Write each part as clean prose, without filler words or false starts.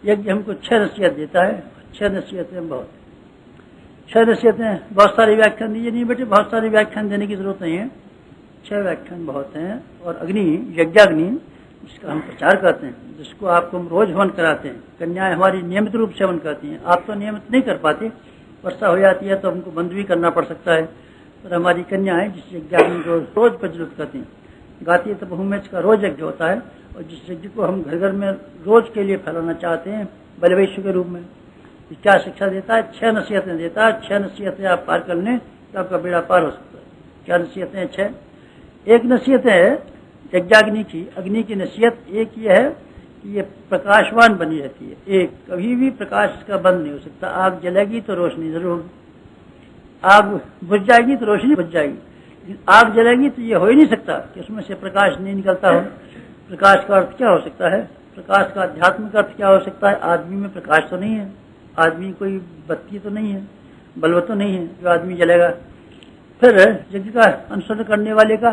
यज्ञ हमको 6 नसीहत देता है। 6 नसीहतें बहुत 6 नसीहतें बहुत सारे व्याख्यान दीजिए। नहीं बेटे, बहुत सारे व्याख्यान देने की जरूरत नहीं है, 6 व्याख्यान बहुत हैं। और अग्नि, यज्ञाग्नि, जिसका हम प्रचार करते हैं, जिसको आपको हम रोज हवन कराते हैं, कन्याएं हमारी नियमित रूप से हवन करती हैं। आप तो नियमित नहीं कर पाते, वर्षा हो जाती है तो हमको बंद भी करना पड़ सकता है, पर हमारी कन्याएं जिस यज्ञाग्नि को रोज प्रज्वलित करती हैं, गाती है तो बहुमेच का रोज यज्ञ होता है। और जिस यज्ञ को हम घर घर में रोज के लिए फैलाना चाहते हैं बलवैश्य के रूप में, क्या शिक्षा देता है? 6 नसीहतें देता है। 6 नसीहतें आप पार कर लें तो आपका बेड़ा पार हो सकता है। क्या नसीहतें हैं? 6। एक नसीहत है यज्ञाग्नि की, अग्नि की नसीहत एक ये है कि ये प्रकाशवान बनी रहती है। एक कभी भी प्रकाश का बंद नहीं हो सकता। आग जलेगी तो रोशनी जरूर होगी, आग बुझ जाएगी तो रोशनी बुझ जाएगी, लेकिन आग जलेगी तो ये हो ही नहीं सकता कि उसमें से प्रकाश नहीं निकलता हो। प्रकाश का अर्थ क्या हो सकता है? प्रकाश का आध्यात्मिक अर्थ क्या हो सकता है? आदमी में प्रकाश तो नहीं है, आदमी कोई बत्ती तो नहीं है, बल्ब तो नहीं है जो आदमी जलेगा। फिर यज्ञ का अनुसरण करने वाले का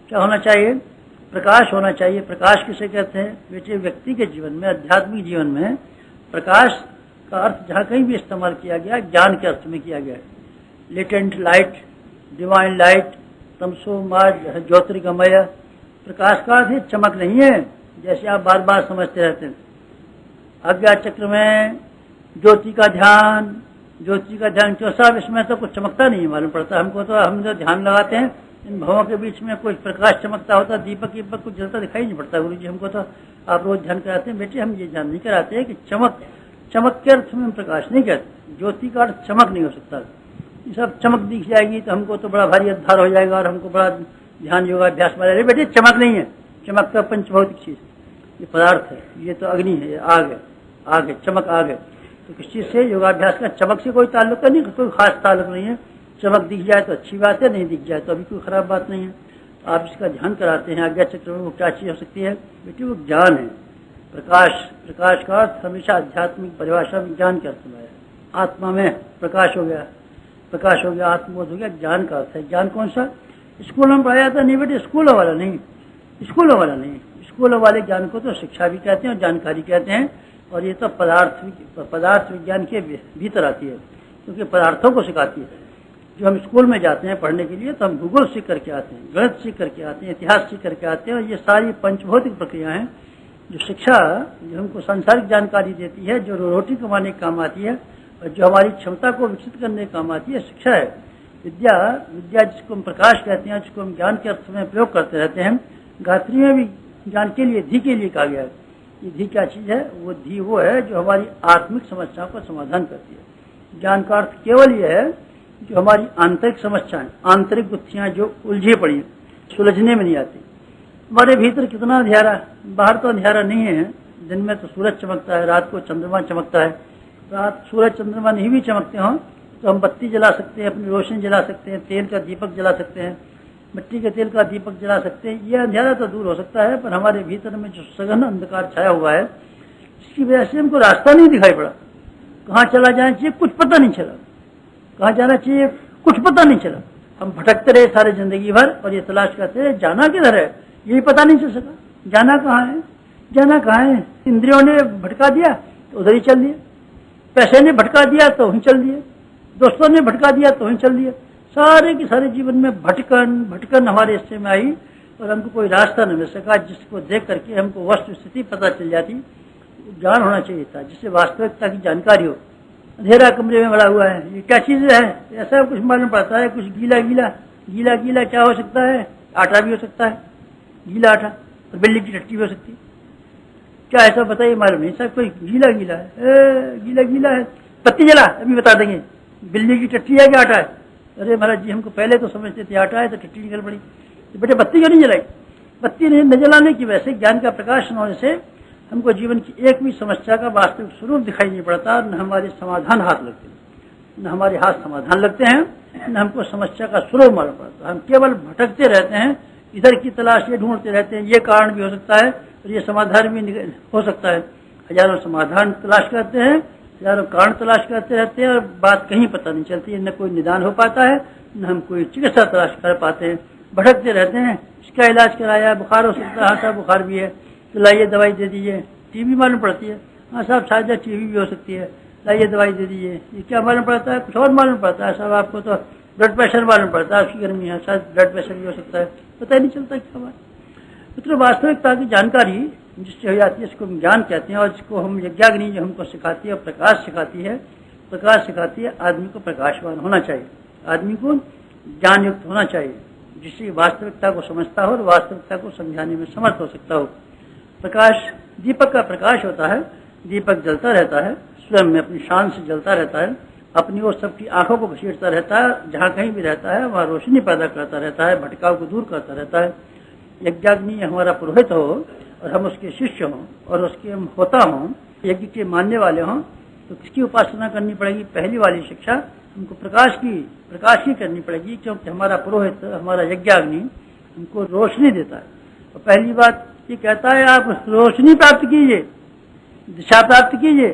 क्या होना चाहिए? प्रकाश होना चाहिए। प्रकाश किसे कहते हैं बेटे? व्यक्ति के जीवन में, आध्यात्मिक जीवन में प्रकाश का अर्थ जहाँ कहीं भी इस्तेमाल किया गया ज्ञान के अर्थ में किया गया है। लेटेंट लाइट, डिवाइन लाइट, तमसो मा ज्योतिर्गमय। प्रकाश का अर्थ चमक नहीं है, जैसे आप बार बार समझते रहते हैं। अज्ञा चक्र में ज्योति का ध्यान क्यों साहब? इसमें तो कुछ चमकता नहीं है मालूम पड़ता हमको। तो हम जो ध्यान लगाते हैं इन भवों के बीच में कुछ प्रकाश चमकता होता, दीपक कुछ जलता दिखाई नहीं पड़ता। गुरु जी हमको तो आप रोज ध्यान कराते हैं। बेटे हम ये ध्यान नहीं कराते हैं कि चमक के अर्थ में हम प्रकाश नहीं कहते। ज्योति का अर्थ चमक नहीं हो सकता। ये सब चमक दिख जाएगी तो हमको तो बड़ा भारी अद्धार हो जाएगा और हमको बड़ा ध्यान योगाभ्यास वाला। अरे बेटे चमक नहीं है, चमक का पंचभौतिक चीज, ये पदार्थ है, ये तो अग्नि है, ये आग है, चमक आग है। तो किस चीज से? योगाभ्यास का चमक से कोई ताल्लुक नहीं, कोई खास ताल्लुक नहीं है। चमक दिख जाए तो अच्छी बात है, नहीं दिख जाए तो अभी कोई खराब बात नहीं है। तो आप इसका ध्यान कराते हैं। आज्ञा चक्र में वो क्या चीज हो सकती है बेटे? वो ज्ञान है, प्रकाश का अर्थ हमेशा आध्यात्मिक परिभाषा में ज्ञान के अर्थ में है। आत्मा में प्रकाश हो गया, आत्मबोध हो गया, ज्ञान का अर्थ है। ज्ञान कौन सा? स्कूल में पढ़ाया था नहीं बेटे, स्कूलों वाला नहीं। स्कूलों वाले ज्ञान को तो शिक्षा भी कहते हैं और जानकारी कहते हैं। और ये तो पदार्थ विज्ञान के भीतर आती है, क्योंकि पदार्थों को सिखाती है। जो हम स्कूल में जाते हैं पढ़ने के लिए तो हम भूगोल सीख करके आते हैं, गणित सीख करके आते हैं, इतिहास सीख करके आते हैं। और ये सारी पंचभौतिक प्रक्रिया हैं जो शिक्षा जो हमको सांसारिक जानकारी देती है, जो रोटी कमाने के काम आती है और जो हमारी क्षमता को विकसित करने के काम आती है, शिक्षा है। विद्या जिसको हम प्रकाश कहते हैं, जिसको हम ज्ञान के अर्थ में प्रयोग करते रहते हैं। गायत्री में भी ज्ञान के लिए, धी के लिए कहा गया है। ये धी क्या चीज है? वो धी वो है जो हमारी आत्मिक समस्याओं का समाधान करती है। ज्ञान का अर्थ केवल ये है जो हमारी आंतरिक समस्याएं, आंतरिक गुत्थियां जो उलझी पड़ी, सुलझने में नहीं आती। हमारे भीतर कितना अंधेरा, बाहर तो अंधेरा नहीं है। दिन में तो सूरज चमकता है, रात को चंद्रमा चमकता है। रात सूरज चंद्रमा नहीं भी चमकते हों तो हम बत्ती जला सकते हैं, अपनी रोशनी जला सकते हैं, तेल का दीपक जला सकते हैं, मिट्टी के तेल का दीपक जला सकते हैं। ये अंधेरा तो दूर हो सकता है, पर हमारे भीतर में जो सघन अंधकार छाया हुआ है, इसकी वजह से हमको रास्ता नहीं दिखाई पड़ा। कहाँ चला जाना चाहिए कुछ पता नहीं चला, कहाँ जाना चाहिए कुछ पता नहीं चला। हम भटकते रहे सारे जिंदगी भर और ये तलाश करते रहे जाना किधर है, यही पता नहीं चल सका। जाना कहाँ है? इंद्रियों ने भटका दिया तो उधर ही चल दिए, पैसे ने भटका दिया तो वहीं चल दिए, दोस्तों ने भटका दिया तो वहीं चल दिए। सारे के सारे जीवन में भटकन हमारे हिस्से में आई और हमको कोई रास्ता न मिल सका जिसको देख करके हमको वस्तु स्थिति पता चल जाती। ज्ञान होना चाहिए था जिससे वास्तविकता की जानकारी हो। अंधेरा कमरे में बड़ा हुआ है, ये क्या चीज है? ऐसा कुछ मालूम पड़ता है, कुछ गीला क्या हो सकता है? आटा भी हो सकता है, गीला आटा, और बिल्ली की टट्टी भी हो सकती है। क्या ऐसा बताइए, मालूम नहीं सब कोई गीला है। पत्ती जला, अभी बता देंगे बिल्ली की टट्टी है कि आटा है। अरे महाराज जी हमको पहले तो समझते थे आटा है तो टट्टी निकल पड़ी। तो बेटे बत्ती क्यों नहीं जलाई? बत्ती नहीं न जलाने की वजह से, ज्ञान का प्रकाश न होने से हमको जीवन की एक भी समस्या का वास्तविक स्वरूप दिखाई नहीं पड़ता। न हमारे समाधान हाथ लगते, न हमारे हाथ समाधान लगते हैं, न हमको समस्या का स्वरूप मालूम पड़ता। हम केवल भटकते रहते हैं, इधर की तलाश ये ढूंढते रहते हैं। ये कारण भी हो सकता है और ये समाधान भी हो सकता है। हजारों समाधान तलाश करते हैं, हजारों कारण तलाश करते रहते हैं और बात कहीं पता नहीं चलती है। न कोई निदान हो पाता है, न हम कोई चिकित्सा तलाश कर पाते हैं। भटकते रहते हैं। इसका इलाज कराया, बुखार हो सकता है, हाँ बुखार भी है तो लाइए दवाई दे दीजिए, टीबी मालूम पड़ती है। हाँ साहब शायद टीवी भी हो सकती है, लाइए दवाई दे दीजिए। ये क्या मालूम पड़ता है? कुछ और मालूम पड़ता है साहब। आपको तो ब्लड प्रेशर मालूम पड़ता है, उसकी गर्मी है, शायद ब्लड प्रेशर भी हो सकता है, पता ही नहीं चलता क्या बात। मतलब वास्तविकता की जानकारी जिससे हो जाती है इसको हम ज्ञान कहते हैं, और इसको हम यज्ञाग्नि जो हमको सिखाती है, प्रकाश सिखाती है। प्रकाश सिखाती है आदमी को प्रकाशवान होना चाहिए, आदमी को ज्ञान युक्त होना चाहिए, जिससे वास्तविकता को समझता हो और वास्तविकता को समझाने में समर्थ हो सकता हो। प्रकाश दीपक का प्रकाश होता है, दीपक जलता रहता है, स्वयं में अपनी शान से जलता रहता है, अपनी और सबकी आंखों को घसीटता रहता है, जहाँ कहीं भी रहता है वहाँ रोशनी पैदा करता रहता है, भटकाव को दूर करता रहता है। यज्ञाग्नि हमारा पुरोहित हो और हम उसके शिष्य हों और उसके हम होता हों, यज्ञ के मानने वाले हों, तो किसकी उपासना करनी पड़ेगी? पहली वाली शिक्षा हमको प्रकाश की करनी पड़ेगी, क्योंकि हमारा पुरोहित, हमारा यज्ञाग्नि हमको रोशनी देता है। और पहली बात ये कहता है आप रोशनी प्राप्त कीजिए, दिशा प्राप्त कीजिए,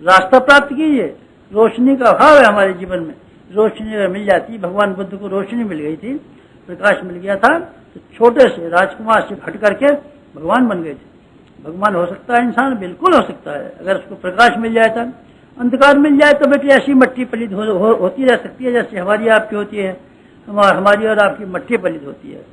रास्ता प्राप्त कीजिए। रोशनी का अभाव है हमारे जीवन में। रोशनी अगर मिल जाती, भगवान बुद्ध को रोशनी मिल गई थी, प्रकाश मिल गया था, तो छोटे से राजकुमार से हट करके भगवान बन गए थे। भगवान हो सकता है इंसान, बिल्कुल हो सकता है, अगर उसको प्रकाश मिल जाए। था अंधकार मिल जाए तो बेटी ऐसी मट्टी पलित होती रह सकती है जैसे हमारी आपकी होती है, हमारी और आपकी मट्टी पलित होती है।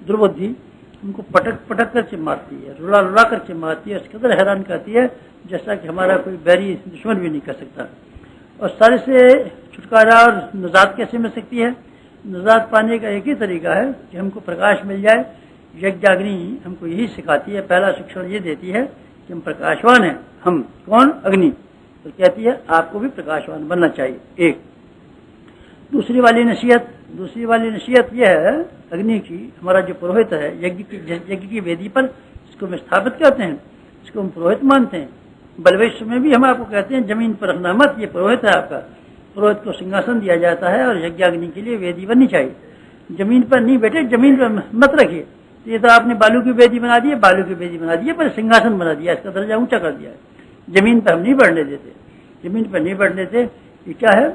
दुर्बुद्धि हमको पटक पटक कर चिमारती है, रुला रुला कर चिमारती है, इस कदर हैरान करती है जैसा कि हमारा कोई बैरी दुश्मन भी नहीं कर सकता। और सारे से छुटकारा और निजात कैसे मिल सकती है? निजात पाने का एक ही तरीका है कि हमको प्रकाश मिल जाए। यज्ञाग्नि हमको यही सिखाती है, पहला शिक्षण ये देती है कि हम प्रकाशवान हैं। हम कौन? अग्नि। तो कहती है आपको भी प्रकाशवान बनना चाहिए। एक दूसरी वाली नसीहत यह है अग्नि की, हमारा जो पुरोहित है यज्ञ की वेदी पर, इसको हम स्थापित करते हैं, इसको हम पुरोहित मानते हैं। बलवेश्वर में भी हम आपको कहते हैं जमीन पर रखना मत, ये पुरोहित है आपका। पुरोहित को सिंहासन दिया जाता है और यज्ञाग्नि के लिए वेदी बननी चाहिए। जमीन पर नहीं बेटे, जमीन पर मत रखिए। ये तो आपने बालू की वेदी बना दी है, बालू की वेदी बना दी है, पर सिंहासन बना दिया, इसका दर्जा ऊंचा कर दिया है। जमीन पर हम नहीं बढ़ने देते, जमीन पर नहीं बढ़ने देते। ये क्या है?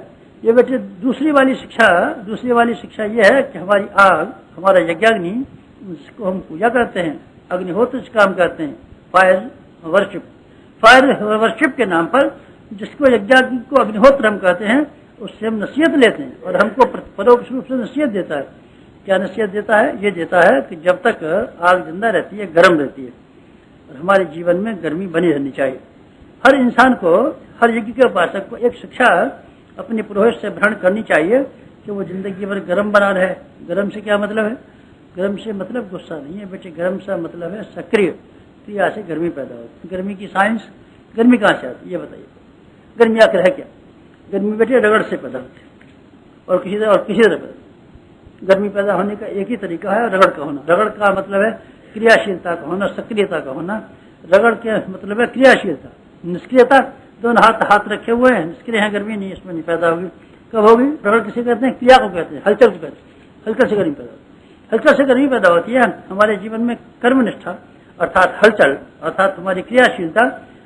ये बेटे दूसरी वाली शिक्षा ये है कि हमारी आग, हमारा यज्ञाग्नि, उसको हम पूजा करते हैं, अग्निहोत्र काम करते हैं, फायर वर्शिप के नाम पर, जिसको यज्ञाग्नि को अग्निहोत्र हम कहते हैं, उससे हम नसीहत लेते हैं और हमको परोक्ष रूप से नसीहत देता है। क्या नसीहत देता है? ये देता है कि जब तक आग जिंदा रहती है, गर्म रहती है, और हमारे जीवन में गर्मी बनी रहनी चाहिए। हर इंसान को, हर यज्ञ के उपासक को एक शिक्षा अपने पुरोहित से ग्रहण करनी चाहिए कि वो जिंदगी भर गर्म बना रहे। गर्म से क्या मतलब है? गर्म से मतलब गुस्सा नहीं है बेटे, गर्म से मतलब है सक्रिय क्रिया से गर्मी पैदा होती है। गर्मी की साइंस, गर्मी कहाँ से आती है ये बताइए? गर्मी आकर है क्या? गर्मी बेटे रगड़ से पैदा होती है और किसी तरह पैदा। गर्मी पैदा होने का एक ही तरीका है, रगड़ का होना। रगड़ का मतलब है क्रियाशीलता का होना, सक्रियता का होना। रगड़ के मतलब है क्रियाशीलता। निष्क्रियता, दोनों हाथ रखे हुए हैं, निष्क्रिय है, गर्मी नहीं, इसमें नहीं पैदा होगी। कब होगी? रगड़ किसे कहते हैं? क्रिया को कहते हैं, हलचल को कहते हैं। हलचल से गर्मी पैदा होती है। हलचल से गर्मी पैदा होती है। हमारे जीवन में कर्मनिष्ठा अर्थात हलचल, अर्थात हमारी क्रियाशीलता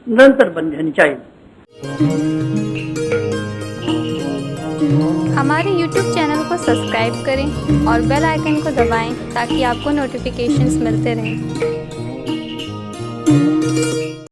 निरंतर बनी रहनी चाहिए। हमारे YouTube चैनल को सब्सक्राइब करें और बेल आइकन को दबाएं ताकि आपको नोटिफिकेशंस मिलते रहें।